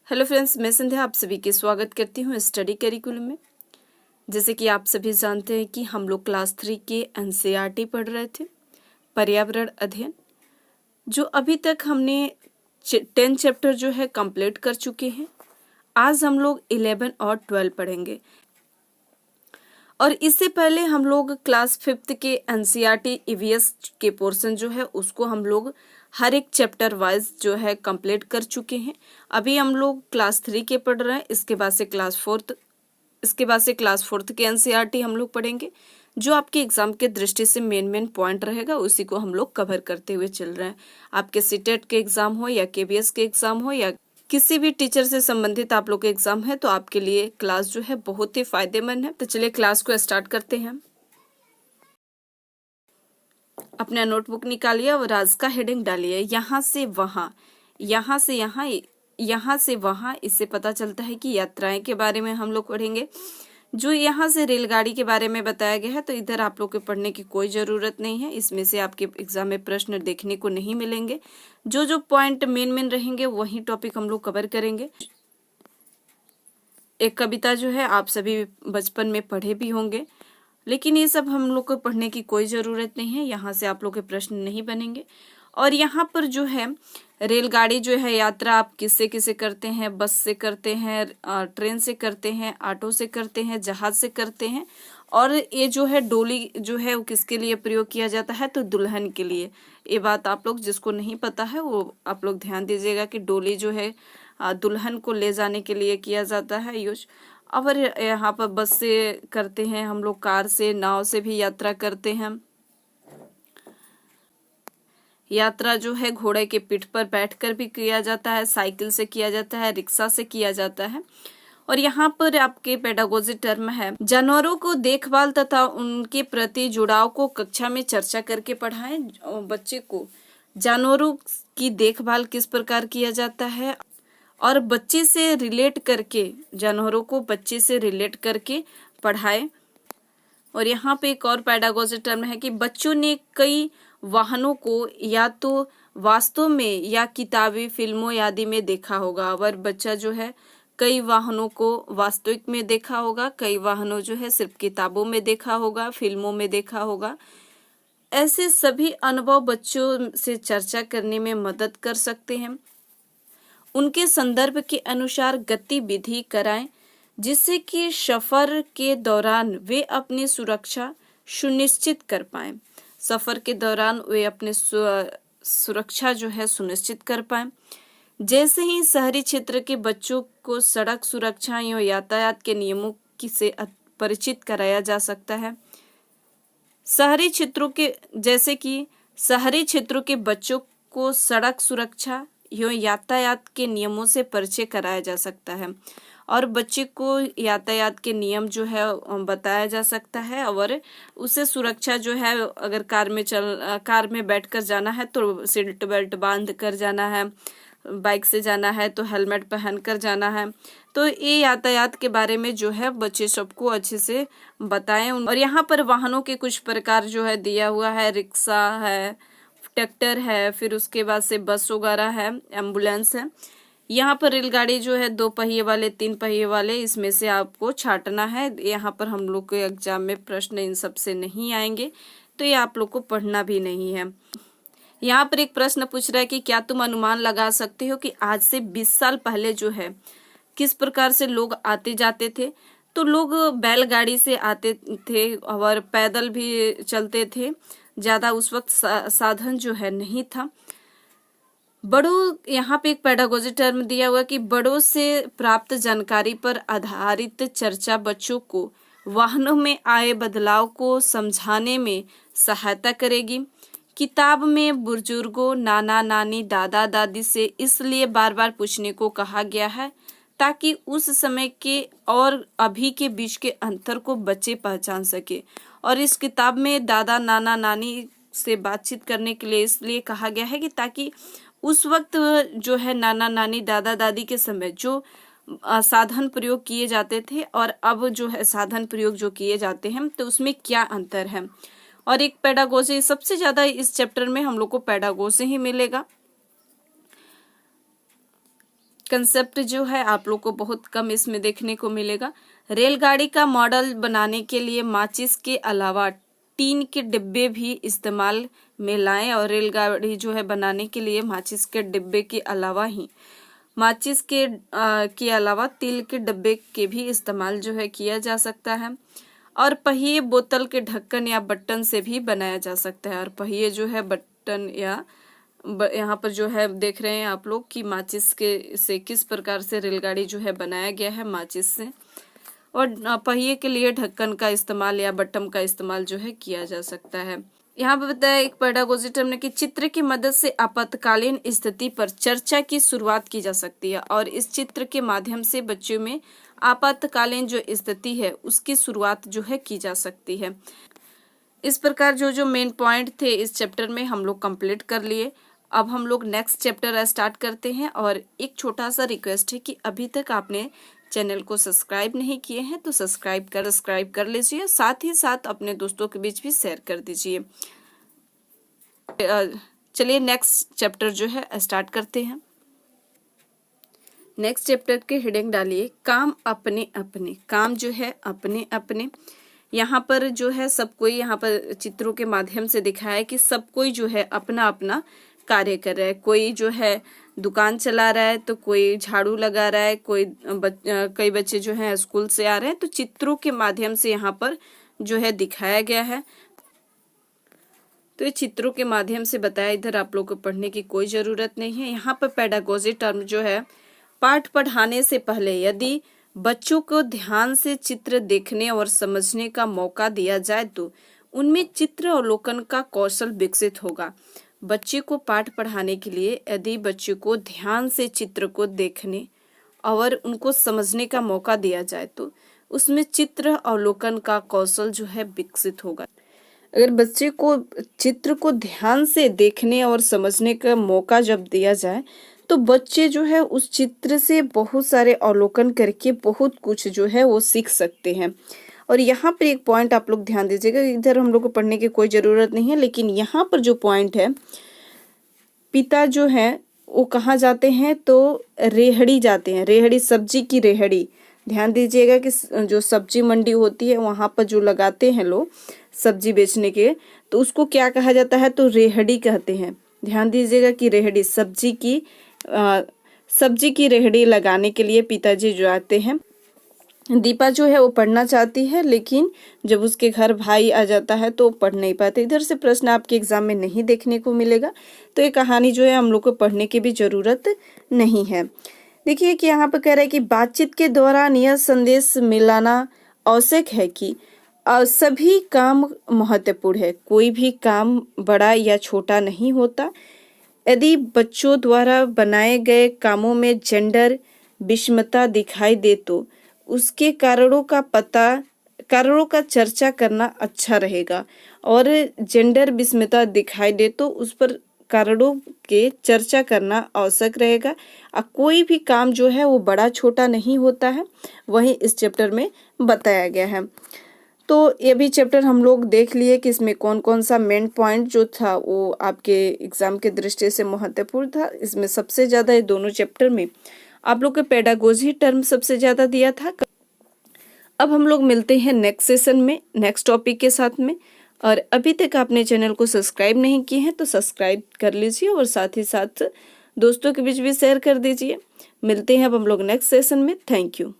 Hello friends, मैं संध्या आप सभी के स्वागत करती हूँ स्टडी करिकुलम में। जैसे कि आप सभी जानते हैं कि हम लोग क्लास 3 के एनसीईआरटी पढ़ रहे थे, पर्यावरण अध्ययन, जो अभी तक हमने 10 चैप्टर जो है कंप्लीट कर चुके हैं। आज हम लोग 11 और 12 पढ़ेंगे और इससे पहले हम लोग क्लास 5 के एनसीईआरटी ईवीएस के पोर्शन जो है उसको हम लोग हर एक चैप्टर वाइज जो है कंप्लीट कर चुके हैं। अभी हम लोग क्लास 3 के पढ़ रहे हैं, इसके बाद से क्लास 4 के एनसीईआरटी हम लोग पढ़ेंगे। जो आपके एग्जाम के दृष्टि से मेन पॉइंट रहेगा उसी को हम लोग कवर करते हुए चल रहे हैं। आपके सीटेट के एग्जाम हो या केबीएस के एग्जाम हो या किसी भी टीचर से संबंधित आप लोग के एग्जाम है तो आपके लिए क्लास जो है बहुत ही फायदेमंद है। तो चलिए क्लास को स्टार्ट करते हैं। अपना नोटबुक निकालिए और आज का हेडिंग डालिए यहाँ से वहाँ, यहाँ से यहाँ, यहाँ से वहाँ। इससे पता चलता है कि यात्राएं के बारे में हम लोग पढ़ेंगे। जो यहाँ से रेलगाड़ी के बारे में बताया गया है तो इधर आप लोग के पढ़ने की कोई ज़रूरत नहीं है, इसमें से आपके एग्जाम में प्रश्न देखने को नहीं मिलेंगे। जो पॉइंट मेन रहेंगे वही टॉपिक हम लोग कवर करेंगे। एक कविता जो है आप सभी बचपन में पढ़े भी होंगे, लेकिन ये सब हम लोग को पढ़ने की कोई ज़रूरत नहीं है, यहाँ से आप लोग के प्रश्न नहीं बनेंगे। और यहाँ पर जो है रेलगाड़ी जो है यात्रा आप किससे किससे करते हैं, बस से करते हैं, ट्रेन से करते हैं, ऑटो से करते हैं, जहाज से करते हैं। और ये जो है डोली जो है वो किसके लिए प्रयोग किया जाता है, तो दुल्हन के लिए। ये बात आप लोग जिसको नहीं पता है वो आप लोग ध्यान दीजिएगा कि डोली जो है दुल्हन को ले जाने के लिए किया जाता है यूज। और यहाँ पर बस से करते हैं हम लोग, कार से, नाव से भी यात्रा करते हैं। यात्रा जो है घोड़े के पीठ पर बैठकर भी किया जाता है, साइकिल से किया जाता है, रिक्शा से किया जाता है। और यहाँ पर आपके पेडागोजी टर्म है, जानवरों को देखभाल तथा उनके प्रति जुड़ाव को कक्षा में चर्चा करके पढ़ाएं। बच्चे को जानवरों की देखभाल किस प्रकार किया जाता है और बच्चे से रिलेट करके, जानवरों को बच्चे से रिलेट करके पढ़ाएं। और यहाँ पे एक और पेडागोजी टर्म है कि बच्चों ने कई वाहनों को या तो वास्तव में या किताबी, फिल्मों आदि में देखा होगा। और बच्चा जो है कई वाहनों को वास्तविक में देखा होगा, कई वाहनों जो है सिर्फ किताबों में देखा होगा, फिल्मों में देखा होगा। ऐसे सभी अनुभव बच्चों से चर्चा करने में मदद कर सकते हैं। उनके संदर्भ के अनुसार गतिविधि कराएं जिससे कि सफर के दौरान वे अपनी सुरक्षा सुनिश्चित कर पाएं। सफर के दौरान वे अपने सुरक्षा जो है सुनिश्चित कर पाएं। जैसे ही शहरी क्षेत्र के बच्चों को सड़क सुरक्षा या यातायात के नियमों से परिचित कराया जा सकता है। शहरी क्षेत्रों के बच्चों को सड़क सुरक्षा या यातायात के नियमों से परिचय कराया जा सकता है और बच्चे को यातायात के नियम जो है बताया जा सकता है। और उसे सुरक्षा जो है, अगर कार में बैठकर जाना है तो सीट बेल्ट बांध कर जाना है, बाइक से जाना है तो हेलमेट पहन कर जाना है। तो ये यातायात के बारे में जो है बच्चे सबको अच्छे से बताएं। और यहाँ पर वाहनों के कुछ प्रकार जो है दिया हुआ है, रिक्शा है, ट्रैक्टर है, फिर उसके बाद से बस वगैरह है, एम्बुलेंस है। यहाँ पर रेलगाड़ी जो है 2 पहिए वाले, 3 पहिए वाले, इसमें से आपको छांटना है। यहाँ पर हम लोग के एग्जाम में प्रश्न इन सब से नहीं आएंगे, तो ये आप लोग को पढ़ना भी नहीं है। यहाँ पर एक प्रश्न पूछ रहा है कि क्या तुम अनुमान लगा सकते हो कि आज से 20 साल पहले जो है किस प्रकार से लोग आते जाते थे। तो लोग बैलगाड़ी से आते थे और पैदल भी चलते थे, ज्यादा उस वक्त साधन जो है नहीं था। बड़ों, यहाँ पे एक पेडागोजी टर्म दिया हुआ कि बड़ों से प्राप्त जानकारी पर आधारित चर्चा बच्चों को वाहनों में आए बदलाव को समझाने में सहायता करेगी। किताब में बुजुर्गों, नाना नानी, दादा दादी से इसलिए बार बार पूछने को कहा गया है ताकि उस समय के और अभी के बीच के अंतर को बच्चे पहचान सके। और इस किताब में दादा, नाना, नानी से बातचीत करने के लिए इसलिए कहा गया है कि ताकि उस वक्त जो है नाना नानी, दादा दादी के समय जो साधन प्रयोग किए जाते थे और अब जो है साधन प्रयोग जो किए जाते हैं तो उसमें क्या अंतर है। और एक पेडागोजी, सबसे ज्यादा इस चैप्टर में हम लोग को पेडागोजी ही मिलेगा। कंसेप्ट जो है आप लोग को बहुत कम इसमें देखने को मिलेगा। रेलगाड़ी का मॉडल बनाने के लिए माचिस के अलावा टीन के डिब्बे भी इस्तेमाल में लाएं, और रेलगाड़ी जो है बनाने के लिए माचिस के डिब्बे के अलावा तिल के डिब्बे के भी इस्तेमाल जो है किया जा सकता है। और पहिए बोतल के ढक्कन या बटन से भी बनाया जा सकता है। और पहिए जो है बटन या यहाँ पर जो है देख रहे हैं आप लोग कि माचिस के से किस प्रकार से रेलगाड़ी जो है बनाया गया है माचिस से। और पहिए के लिए ढक्कन का इस्तेमाल या बटन का इस्तेमाल जो है किया जा सकता है। यहाँ पर बताया एक पेडागोजी टर्म ने कि चित्र की मदद से आपातकालीन स्थिति पर चर्चा की शुरुआत की जा सकती है, और इस चित्र के माध्यम से बच्चों में आपातकालीन जो स्थिति है उसकी शुरुआत जो है की जा सकती है। इस प्रकार जो मेन पॉइंट थे इस चैप्टर में हम लोग कंप्लीट कर लिए। अब हम लोग नेक्स्ट चैप्टर स्टार्ट करते हैं। और एक छोटा सा रिक्वेस्ट है कि अभी तक आपने चैनल को सब्सक्राइब नहीं किए हैं तो सब्सक्राइब कर लीजिए, साथ ही साथ अपने दोस्तों के बीच भी शेयर कर दीजिए। चलिए नेक्स्ट चैप्टर जो है स्टार्ट करते हैं। नेक्स्ट चैप्टर के हेडिंग डालिए काम अपने अपने। काम जो है अपने अपने। यहाँ पर जो है सब कोई, यहाँ पर चित्रों के माध्यम से दिखाया है कि सब कोई जो है अपना अपना कार्य कर रहा है। कोई जो है दुकान चला रहा है, तो कोई झाड़ू लगा रहा है, कई बच्चे जो हैं स्कूल से आ रहे हैं। तो चित्रों के माध्यम से यहाँ पर जो है दिखाया गया है। तो ये चित्रों के माध्यम से बताया, इधर आप लोग को पढ़ने की कोई जरूरत नहीं है। यहाँ पर पेडागोजी टर्म जो है पाठ पढ़ाने से पहले यदि बच्चों को ध्यान से चित्र देखने और समझने का मौका दिया जाए तो उनमें चित्र अवलोकन का कौशल विकसित होगा। बच्चे को पाठ पढ़ाने के लिए यदि बच्चे को ध्यान से चित्र को देखने और उनको समझने का मौका दिया जाए तो उसमें चित्र अवलोकन का कौशल जो है विकसित होगा। अगर बच्चे को चित्र को ध्यान से देखने और समझने का मौका जब दिया जाए तो बच्चे जो है उस चित्र से बहुत सारे अवलोकन करके बहुत कुछ जो है वो सीख सकते हैं। और यहाँ पर एक पॉइंट आप लोग ध्यान दीजिएगा, इधर हम लोग को पढ़ने की कोई ज़रूरत नहीं है, लेकिन यहाँ पर जो पॉइंट है, पिता जो है वो कहाँ जाते हैं तो रेहड़ी जाते हैं। रेहड़ी, सब्जी की रेहड़ी। ध्यान दीजिएगा कि जो सब्जी मंडी होती है वहाँ पर जो लगाते हैं लोग सब्जी बेचने के, तो उसको क्या कहा जाता है तो रेहड़ी कहते हैं। ध्यान दीजिएगा कि रेहड़ी, सब्जी की रेहड़ी लगाने के लिए पिताजी जो आते हैं। दीपा जो है वो पढ़ना चाहती है, लेकिन जब उसके घर भाई आ जाता है तो पढ़ नहीं पाते। इधर से प्रश्न आपके एग्जाम में नहीं देखने को मिलेगा, तो ये कहानी जो है हम लोग को पढ़ने की भी जरूरत नहीं है। देखिए कि यहाँ पर कह रहा है कि बातचीत के दौरान यह संदेश मिलाना आवश्यक है कि सभी काम महत्वपूर्ण है, कोई भी काम बड़ा या छोटा नहीं होता। यदि बच्चों द्वारा बनाए गए कामों में जेंडर विषमता दिखाई दे तो उसके कारणों का चर्चा करना अच्छा रहेगा। और जेंडर विषमता दिखाई दे तो उस पर कारणों के चर्चा करना आवश्यक रहेगा। कोई भी काम जो है वो बड़ा छोटा नहीं होता है, वही इस चैप्टर में बताया गया है। तो ये भी चैप्टर हम लोग देख लिए कि इसमें कौन कौन सा मेन पॉइंट जो था वो आपके एग्जाम के दृष्टि से महत्वपूर्ण था। इसमें सबसे ज़्यादा ये दोनों चैप्टर में आप लोग के पेडागोजी टर्म सबसे ज़्यादा दिया था। अब हम लोग मिलते हैं नेक्स्ट सेशन में नेक्स्ट टॉपिक के साथ में। और अभी तक आपने चैनल को सब्सक्राइब नहीं किए हैं तो सब्सक्राइब कर लीजिए और साथ ही साथ दोस्तों के बीच भी शेयर कर दीजिए। मिलते हैं अब हम लोग नेक्स्ट सेशन में। Thank you.